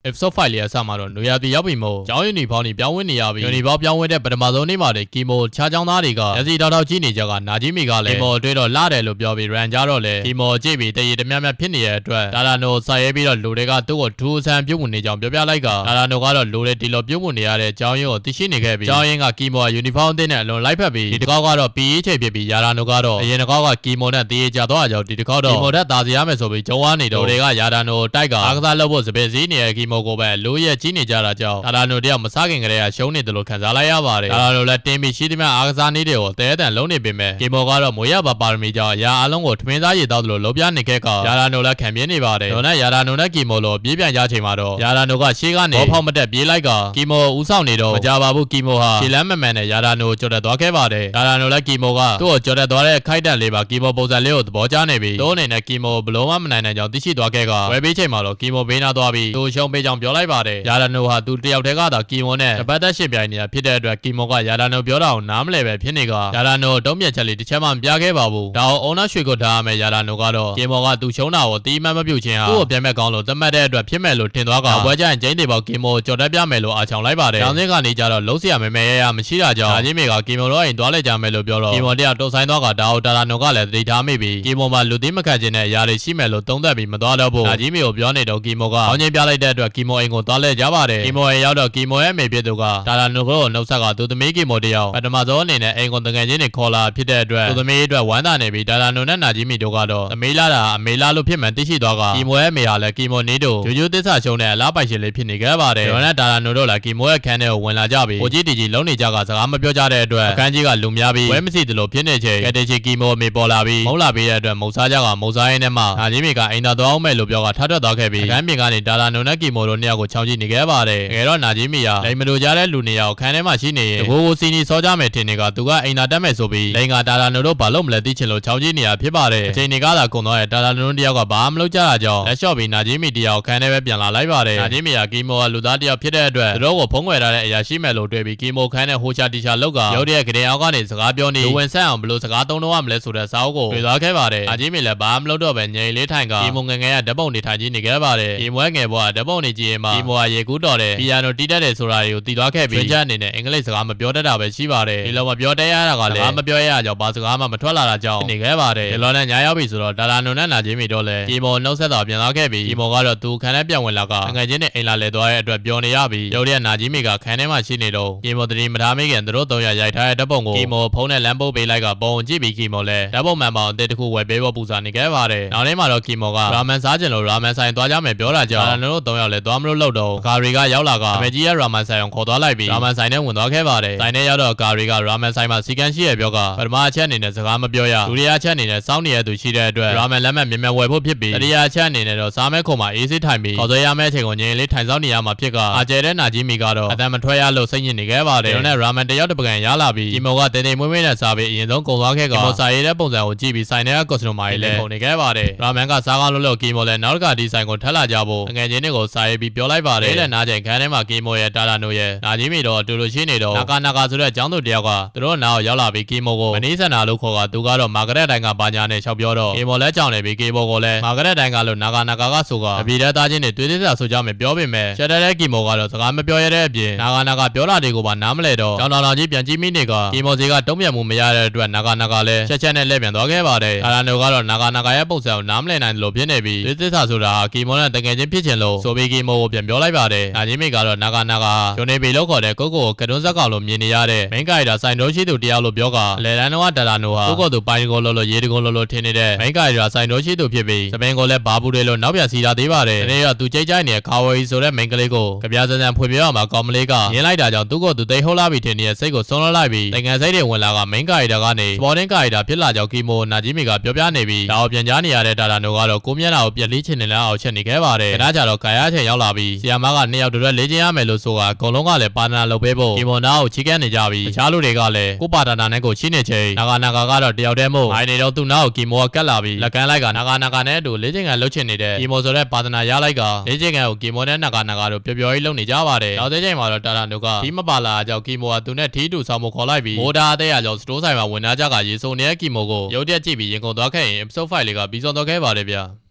episode 5လေးအစမှာတော့နွေရာသီရောက်ပြီမို့ကျောင်းယူနီဖောင်းတွေပြောင်းဝင်းနေရပြီယူနီဖောင်းပြောင်းဝင်းတဲ့ပထမဆုံးနေ့မှာတည်းကီမိုခြားချောင်းသားတွေကလက်စီတောက်တောက်ကြည့်နေကြကနာကြီးမီကလည်းကီမိုတွေ့တော့လာတယ်လို့ပြောပြီးရန်ကြတော့လေကီမိုကြည့်ပြီးတရေတမြတ်မြတ်ဖြစ်နေတဲ့အတွက်ဒါလာနိုစာရဲပြီးတော့လူတွေကသူ့ကိုဒူးဆန်ပြုတ်ဝင်နေကြောင်းပြောပြလိုက်ကဒါလာနိုကတော့လူတွေဒီလိုပြုတ်ဝင်နေရတဲ့ကျောင်းရင်းကိုသိရှိနေခဲ့ပြီးကျောင်းရင်းကကီမိုကယူနီဖောင်းအသစ်နဲ့အလွန်လိုက်ဖက်ပြီးဒီတစ်ခေါက်ကတော့ PE ချိန်ဖြစ်ပြီးယာရာနိုကတော့အရင်တစ်ခေါက်ကကီမိုနဲ့တေးကြသွားကြဒီတစ်ခေါက်တော့ကီမိုထက်သာစီရမယ်ဆိုပြီးကြုံရနေတော့တွေကယာရာနိုတိုက်ကအားကစားလုပ်ဖို့စပယ်စီးနေတဲ့ကီမိုကိုပဲလူရဲ့ကြီးနေကြတာကြောင့်ဒါလာနိုတယောက်မစားခင်ကလေးကရှုံးနေတယ်လို့ခံစားလိုက်ရပါတယ်ဒါလာနိုလည်းတင်းပြီးရှိသမျှအားကစားနည်းတွေကိုတဲတန်လုံးနေပေမဲ့ကီမိုကတော့မွေရပါရမီကြောင့်ရာအလုံးကိုထမင်းသားရည်တောက်တယ်လို့လုံးပြနေခဲ့ကယာရာနိုလည်းခံပြင်းနေပါတယ်ဒါနဲ့ယာရာနိုနဲ့ကီမိုလိုပြေးပြန်ကြချိန်မှာတော့ယာရာနိုကရှေးကနေဘောဖောက်မတက်ပြေးလိုက်ကကီမိုဦးဆောင်နေတော့မကြပါဘူးကီမိုဟာခြေလမ်းမမှန်နဲ့ယာရာနိုကိုကြော်တက်သွားခဲ့ပါတယ်ယာရာနိုလည်းကီမိုကသူ့ကိုကြော်တက်သွားတဲ့ခိုက်တန်လေးပါကီမိုပုံစံလေးကိုသဘောကျနေပြီးသူ့အနေနဲ့ကီမိုဘလုံးမနိုင်နိုင်ကြောင်းသိရှိသွားခဲ့ကဝယ်ပေးချိန်မှာတော့ကီမိုဘေးနာသွားပြီးသူ့ရှုံးပေးကြောင်းပြောလိုက်ပါတယ်ယာရာနိုဟာသူတယောက်တည်းကသာကီမိုနဲ့တပတ်သက်ရှင်ပြိုင်နေတာဖြစ်တဲ့အတွက်ကီမိုကယာရာနိုပြောတာကိုနားမလည်ပဲဖြစ်နေကယာရာနိုတုံးပြက်ချက်လေးတစ်ချက်မှမပြခဲ့ပါဘူးဒါအောင်အုံနာရွှေကိုထားရမယ်ယာရာနိုကတော့ကီမိုကသူရှုံးတာကိုတီးမှမပြုတ်ခြင်းဟာသူ့ကိုပြန်မဲ့ကောင်းလို့သတ်မှတ်တဲ့အတွက်ဖြစ်မဲ့လို့ထင်သွားကဝဲကြရင်ကျင်းတွေပေါကီမိုကြော်တက်ပြမယ်လို့အားချောင်လိုက်ပါတယ်။ကျောင်းစင်းကနေကြတော့လုံးစရာမဲရမရှိတာကြောင့်ဒါကြီးမေကကီမိုတော့အိမ်သွားလိုက်ကြမယ်လို့ပြောတော့ကီမိုတယောက်တုတ်ဆိုင်သွားကဒါအိုတာလာနိုကလည်းသတိထားမိပြီးကီမိုမှာလူသိမခံခြင်းနဲ့ຢာတွေရှိမယ်လို့သုံးသပ်ပြီးမသွားတော့ဘူး။ဒါကြီးမေကိုပြောနေတော့ကီမိုကအောင်းချင်းပြလိုက်တဲ့အတွက်ကီမိုအိမ်ကိုသွားလဲကြပါတယ်။ကီမိုအိမ်ရောက်တော့ကီမိုရဲ့မိဖြစ်သူကတာလာနိုကိုနှုတ်ဆက်ကသူသမီးကီမိုတယောက်ပထမဆုံးအနေနဲ့အိမ်ကိုတကယ်ချင်းတွေခေါ်လာဖြစ်တဲ့အတွက်သူသမီးအတွက်ဝမ်းသာနေပြီးတာလာနိုနဲ့နာကြီးမီတို့ကတော့သမီးလာတာအမေလာလို့ဖြစ်မှန်သိရှိသွားကကီမိုရဲ့မိဟာလည်းကီမိုနီးတို့ဂျိုဂျိုသစ္စာရှုံးတဲ့အလားပိုင်ရှင်လေးဖြစ်နေခဲ့ပါတယ်။ဒါနဲ့တာလာနိုတို့လည်းကီမိုရဲ့ခန်းထဲကိုဝင်လာကြပြီးကိုကြီးတီကြီးလုံးနေကြကစကားမပြောကြတဲ့အတွက်အခန်းကြီးကလူများပြီးဝဲမရှိသလိုဖြစ်နေချိန်ကက်တေချီကီမိုမေပေါ်လာပြီးမုံလာပြီးတဲ့အတွက်မုံစားကြကမုံစားရင်းနဲ့မှနာကြီးမီကအိမ်သာသွားအောင်မဲ့လို့ပြောကထထွက်သွားခဲ့ပြီးအခန်းပြင်ကနေတာလာနိုနဲ့ကီမိုတို့နှစ်ယောက်ကိုချောင်းကြည့်နေခဲ့ပါတယ်။တကယ်တော့နာကြီးမီကလိမ်မတို့ကြတဲ့လူနှစ်ယောက်ခန်းထဲမှာရှိနေရင်တကိုစီနီစောကြမယ်ထင်နေကသူကအိမ်သာတက်မယ်ဆိုပြီးလိန်ကတာလာနိုတို့ဘာလို့မလဲသိချင်လို့ချောင်းကြည့်နေရဖြစ်ပါတယ်။အချိန်တွေကသာကုန်သွားတဲ့တာလာနိုတို့တယောက်ကဘာမှမလုပ်ကြတာကြောင့်လက်လျှော့ပြီးနာကြီးမီတယောက်ခန်းထဲပဲပြန်လာလိုက်ပါတယ်။နာကြီးမီကကီမိုကလူသားတယောက်ဖြစ်တဲ့အတွက်သူတို့ကိုဖုံးကွယ်ထားတဲ့အရာရှိမယ်လို့တွေ့ပြီးကီမိုခန်းနဲ့ဟိုချာတီချာလောက်ကရုတ်တရက်ကနေအောက်ကနေစကားပြောနေလူဝင်ဆက်အောင်ဘလို့စကားသုံးတော့ရမလဲဆိုတဲ့စာအုပ်ကိုတွေ့သွားခဲ့ပါတယ်။နာကြီးမီလည်းဘာမှမလုပ်တော့ပဲငြိမ်လေးထိုင်ကကီမိုငယ်ငယ်ကဓာတ်ပုံနေထိုင်ကြည့်နေခဲ့ပါတယ်။ကီမိုငယ်ဘွားဓာတ်ပုံနေကြည့်ရင်မှကီမိုကရေကူးတော်တယ်ပီယာနိုတီးတတ်တယ်ဆိုတာတွေကိုသိသွားခဲ့ပြီးကျွမ်းကျအနေနဲ့အင်္ဂလိပ်စကားမပြောတတ်တာပဲရှိပါတယ်။ဒီလိုမပြောတတ်ရတာကလည်းမပြောရကြောင့်ဘာစကားမှမထွက်လာတာကြောင့်နေခဲ့ပါတယ်။ဒီလိုနဲ့ညာရောက်ပြီဆိုတော့တာလာနိုနဲ့နာကြီးမီတို့လည်းကီမိုနှုတ်ဆက်တော်ပြန်သွားခဲ့ပြီးကီမိုကတော့သူခန်းထဲပြန်ဝင်လာကငွေချင်းနဲ့အိမ်လာလဲသွားတဲ့အတွက်ပြောနေရပြီးရုတ်တရက်နာကြီးမီကခန်းထဲမှာရှိနေတော့ကီမိုတတိမထားမိခင်သူတို့သုံးရရိုက်ထားတဲ့ဓာတ်ပုံကိုကီမိုဖုန်းနဲ့လမ်းပုတ်ပေးလိုက်ကပုံကြည့်ပြီးကီမိုလည်းဓာတ်ပုံမှန်ပေါင်းအသစ်တစ်ခုဝယ်ပေးဖို့ပူဇော်နေခဲ့ပါတယ်။နောက်နေ့မှာတော့ကီမိုကရာမန်စားကျင်လို့ရာမန်ဆိုင်သွားကြမယ်ပြောတာကြောင့်တို့သုံးယောက်လည်းသွားမလို့လောက်တော့ကာရီကရောက်လာကအမေကြီးရဲ့ရာမန်ဆိုင်ကိုခေါ်သွားလိုက်ပြီးရာမန်ဆိုင်နဲ့ဝင်သွားခဲ့ပါတယ်။ဆိုင်ထဲရောက်တော့ကာရီကရာမန်ဆိုင်မှာစီကန်းရှိရပြောကပထမအချက်အနေနဲ့စကားမပြောရဒုတိယအချက်အနေနဲ့စောင့်နေရသူရှိတဲ့အတွက်ရာမန်လက်မှတ်မြန်ဝယ်ဖို့ဖြစ်ပြီးတတိယအချက်အနေနဲ့တော့စားမဲခုံမှာအေးစစ်ထိုင်ပြီးခေါ်ဆွဲရမယ့်အချိန်ကိုငြိမ်လေးထိုင်ဆောင်နေရမှာဖြစ်ကအကျဲတဲ့နာကြီးမီကတော့အတန်မထွက်ရလို့စိတ်ညစ်နေခဲ့ပါတယ်။ဒါနဲ့ရာမန်တယောက်တစ်ပကံရလာပြီးကီမိုကတေတေမွေးမွေးနဲ့စားပြီးအရင်ဆုံးကုန်သွားခဲ့ကကီမိုစားရတဲ့ပုံစံကိုကြည့်ပြီးဆိုင်ထဲကကော်စတမာကြီးလည်းပုံနေခဲ့ပါတယ်။ရာမန်ကစားကောင်းလို့ကီမိုလည်းနောက်တစ်ခါဒီဆိုင်ကိုထပ်လာကြဖို့ငွေချင်းတွေကိုစားရပြီးပြောလိုက်ပါတယ်။တဲ့နားချိန်ခန်းထဲမှာကီမိုရဲ့တာလာနိုရဲ့နာကြီးမီတော့အတူတူရှိနေတော့နာကာဆိုတဲ့အကြောင်းသူတယောက်ကသူတို့နားကိုရောက်လာပြီးကီမိုကိုမနီးစန္ဒာလို့ခေါ်ကသူကတော့မာဂရက်တိုင်းကဘာညာနဲ့ရှောက်ပြောတော့ကီမိုလည်းကြောင်နေပြီးကီမိုကိုလည်းမာဂရက်တိုင်းကလို့နာကာကဆိုကအပြေတဲ့သားချင်းတွေတွေ့သေးတာဆိုကြမယ်ပြောပေမဲ့ရှက်တဲ့ကီမိုကတော့စကားမပြောရတဲ့အပြင်နာကာပြောတာတွေကိုပါနားမလဲတော့ကြောင်တော်ကြီးပြန်ကြည့်မိနေကကီမိုစီကတုံးပြန်မှုမရတဲ့အတွက်နာကာလည်းချက်နဲ့လှည့်ပြန်သွားခဲ့ပါတယ်။တာလာနိုကတော့နာကာရဲ့ပုံစံကိုနားမလည်နိုင်လို့ဖြစ်နေပြီးတွေ့သေးတာဆိုတာကီမိုနဲ့တကယ်ချင်းဖြစ်ချင်လို့ဆိုပြီးကီမိုကိုပြန်ပြောလိုက်ပါတယ်။နာကြီးမိကတော့နာကာဂျိုနေဘီလို့ခေါ်တဲ့ကိုကတွန်းဇက်ကောင်လို့မြင်နေရတဲ့မင်းကိုင်တာဆိုင်တိုးရှိသူတယောက်လို့ပြောကအလဲတန်းတော့တာလာနိုဟာကိုသူပိုင်းကိုလို့ရေတကုန်းလို့ထင်နေတဲ့မင်းကိုင်တာဆိုင်တိုးရှိသူဖြစ်ပြီးစပင်ကိုလည်းဘာဘူးတွေလို့နောက်ပြန်စီတာသေးပါတယ်။ဒီနေ့တော့သူကြိတ်ကြိုက်နေတဲ့ကာဝီဆိုတဲ့မင်းကလေးကိုကြပြစံဖွေပြရမှာကောင်းမလေးကရင်းလိုက်တာကြောင့်သူသူသိဟုတ်လာပြီထင်နေတဲ့စိတ်ကိုဆုံးလွှတ်လိုက်ပြီးတကယ်စိတ်တွေဝင်လာကမင်းကိုင်တာကနေစပေါ်တင်းကိုင်တာဖြစ်လာကြောင်းကီမိုနာကြီးမီကပြောပြနေပြီးဒါကိုပြန်ကြားနေရတဲ့တာလာနိုကတော့ကိုမျက်နှာကိုပြက်လေးချင်နေလားအောင်ချက်နေခဲ့ပါတယ်။ဒါကြတော့ကာရချိန်ရောက်လာပြီးဆီယာမကနှစ်ယောက်တူလေးချင်းရမယ်လို့ဆိုတာအကုန်လုံးကလည်းပါဒနာလုပ်ပေးဖို့ကီမိုနာကိုချီးကဲနေကြပြီးတခြားလူတွေကလည်းကိုပါဒနာနဲ့ကိုချိနေချိန်နာကာကတော့တယောက်တည်းမို့အိုင်နေတော့သူ့နောက်ကိုကီမိုကကတ်လာပြီးလက်ကမ်းလိုက်ကနာကာနဲ့အတူလေးချင်းကလှုပ်ချင်နေတဲ့ကီမိုဆိုတဲ့ပါဒနာရလိုက်ကလေးချင်းကိုကီမိုနဲ့နာကာတို့ပျော်ပျော်ကြီးလုပ်နေကြပါတယ်။နောက်သေးချိန်မှာတော့တာလာနိုကဒီမပါလာကြောင့်ကီမိုကသူနဲ့ထီးတူဆောင်ဖို့ခေါ်လိုက်ပြီးမိုးဒါအသေးရကြောင့်စတိုးဆိုင်မှာဝင်လာကြကရေစုံနေတဲ့ကီမိုကိုရုတ်တရက်ကြည့်ပြီးရင်ကုန်သွားခဲ့ရင် episode 5လေးကပြီးဆုံးသွားခဲ့ပါတယ်ဗျာ။